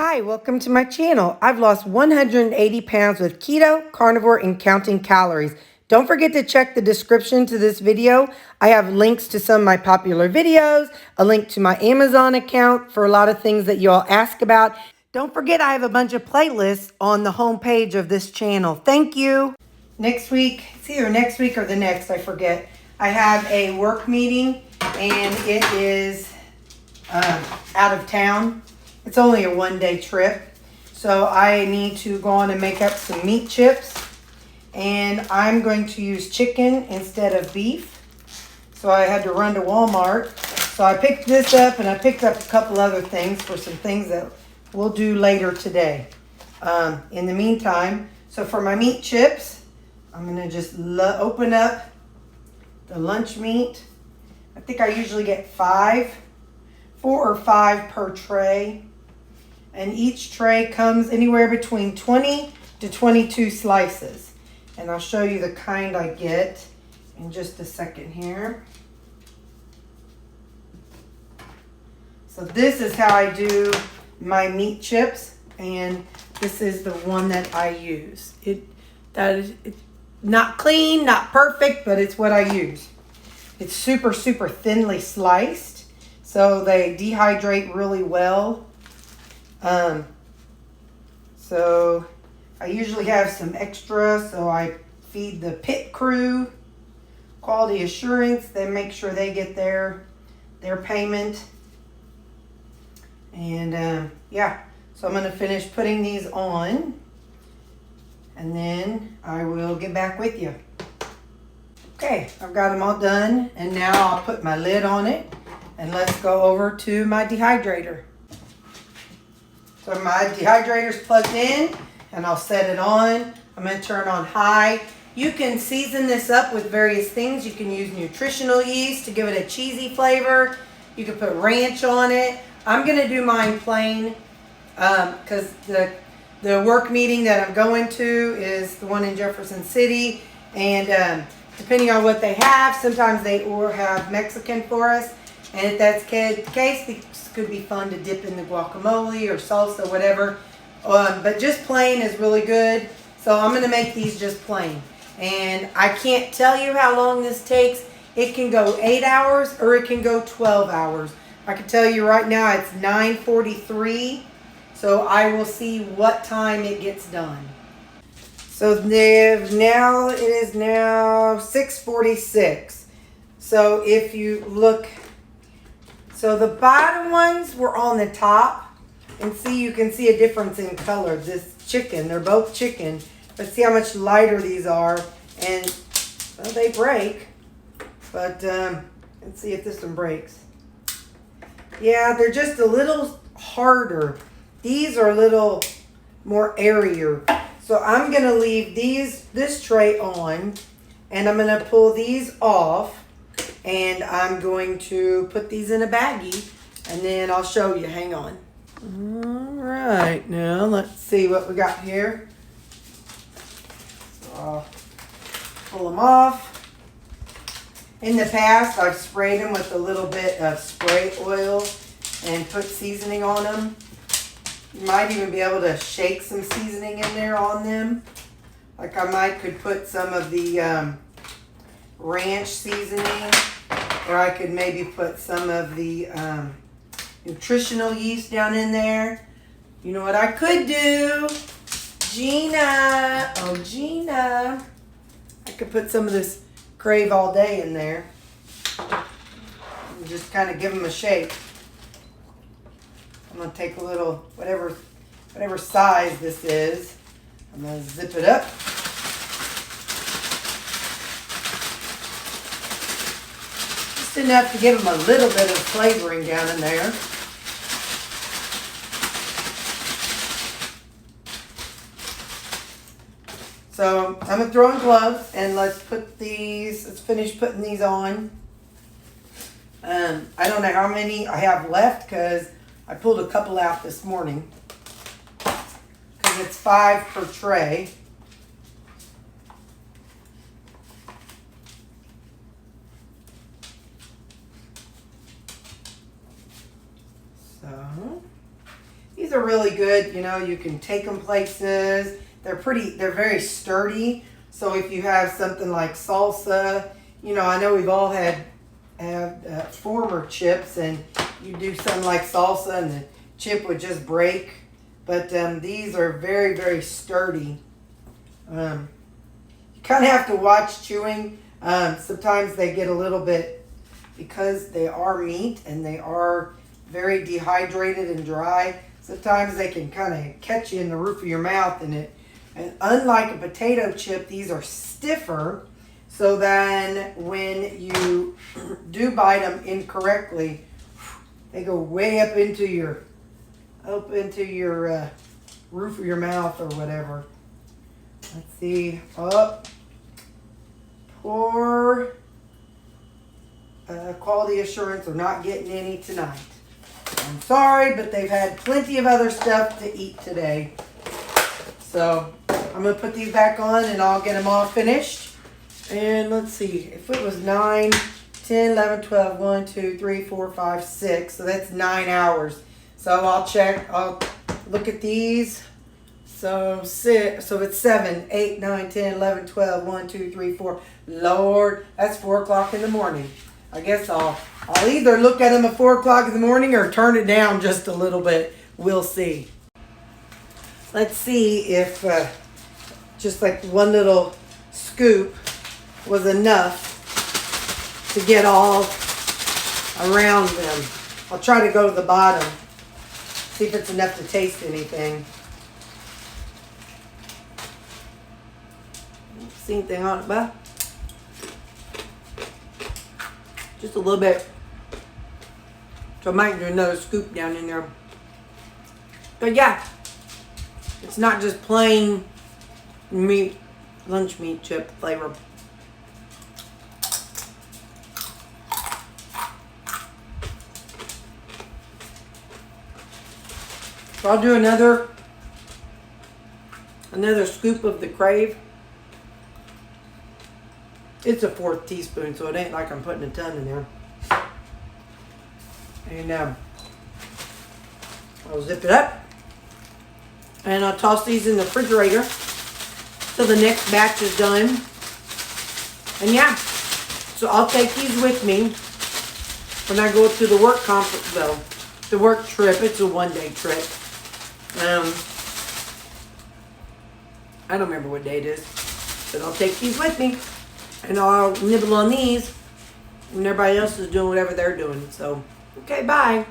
Hi, welcome to my channel. I've lost 180 pounds with keto, carnivore, and counting calories. Don't forget to check the description to this video. I have links to some of my popular videos, a link to my Amazon account for a lot of things that you all ask about. Don't forget I have a bunch of playlists on the homepage of this channel. Thank you. Next week, it's either next week or the next, I forget. I have a work meeting and it is out of town. It's only a one-day trip, so I need to go on and make up some meat chips, and I'm going to use chicken instead of beef. So I had to run to Walmart. So I picked this up, and I picked up a couple other things for some things that we'll do later today. In the meantime, so for my meat chips, I'm going to just open up the lunch meat. I think I usually get 4 or 5 per tray. And each tray comes anywhere between 20 to 22 slices. And I'll show you the kind I get in just a second here. So this is how I do my meat chips, and this is the one that I use. It's not clean, not perfect, but it's what I use. It's super, super thinly sliced, so they dehydrate really well. So I usually have some extra, so I feed the pit crew, quality assurance, then make sure they get their payment. And yeah, so I'm going to finish putting these on, and then I will get back with you. Okay, I've got them all done, and now I'll put my lid on it, and let's go over to my dehydrator. So my dehydrator's plugged in, and I'll set it on. I'm going to turn on high. You can season this up with various things. You can use nutritional yeast to give it a cheesy flavor. You can put ranch on it. I'm going to do mine plain because the work meeting that I'm going to is the one in Jefferson City. And depending on what they have, sometimes they have Mexican for us. And if that's the case, this could be fun to dip in the guacamole or salsa, whatever. But just plain is really good. So I'm going to make these just plain. And I can't tell you how long this takes. It can go 8 hours or it can go 12 hours. I can tell you right now it's 9:43. So I will see what time it gets done. So it is now 6:46. So if you look... So the bottom ones were on the top, and you can see a difference in color. This chicken, they're both chicken, but see how much lighter these are, and well, they break, but let's see if this one breaks. Yeah, they're just a little harder. These are a little more airier. So I'm gonna leave this tray on, and I'm gonna pull these off. And I'm going to put these in a baggie, and then I'll show you. Hang on. All right, now let's see what we got here. So I'll pull them off. In the past, I've sprayed them with a little bit of spray oil and put seasoning on them. You might even be able to shake some seasoning in there on them. Like I could put some of the ranch seasoning, or I could maybe put some of the nutritional yeast down in there. You know what I could do? Gina, I could put some of this Crave All Day in there and just kind of give them a shake. I'm going to take a little, whatever size this is, I'm going to zip it up. Enough to give them a little bit of flavoring down in there. So I'm going to throw on gloves, and let's finish putting these on. I don't know how many I have left because I pulled a couple out this morning because it's 5 per tray. These are they're really good. You know, you can take them places. They're very sturdy. So if you have something like salsa, you know, I know we've all had former chips, and you do something like salsa and the chip would just break. But these are very, very sturdy. You kind of have to watch chewing. Sometimes they get a little bit, because they are meat and they are very dehydrated and dry. Sometimes they can kind of catch you in the roof of your mouth, and unlike a potato chip, these are stiffer. So then when you do bite them incorrectly, they go way up into your roof of your mouth or whatever. Let's see. Poor quality assurance are not getting any tonight. I'm sorry, but they've had plenty of other stuff to eat today. So I'm going to put these back on and I'll get them all finished. And let's see, if it was 9, 10, 11, 12, 1, 2, 3, 4, 5, 6. So that's 9 hours. So I'll look at these. So it's 7, 8, 9, 10, 11, 12, 1, 2, 3, 4. Lord, that's 4 o'clock in the morning. I guess I'll either look at them at 4 o'clock in the morning or turn it down just a little bit. We'll see. Let's see if just like one little scoop was enough to get all around them. I'll try to go to the bottom, see if it's enough to taste anything. See anything on it, bud? Just a little bit. So I might do another scoop down in there. But yeah, it's not just plain meat, lunch meat chip flavor. So I'll do another scoop of the Crave. It's a 4th teaspoon, so it ain't like I'm putting a ton in there. And I'll zip it up. And I'll toss these in the refrigerator till the next batch is done. And yeah, so I'll take these with me when I go to the work conference, though. The work trip, it's a 1-day trip. I don't remember what day it is, but I'll take these with me. And I'll nibble on these when everybody else is doing whatever they're doing. So, okay, bye.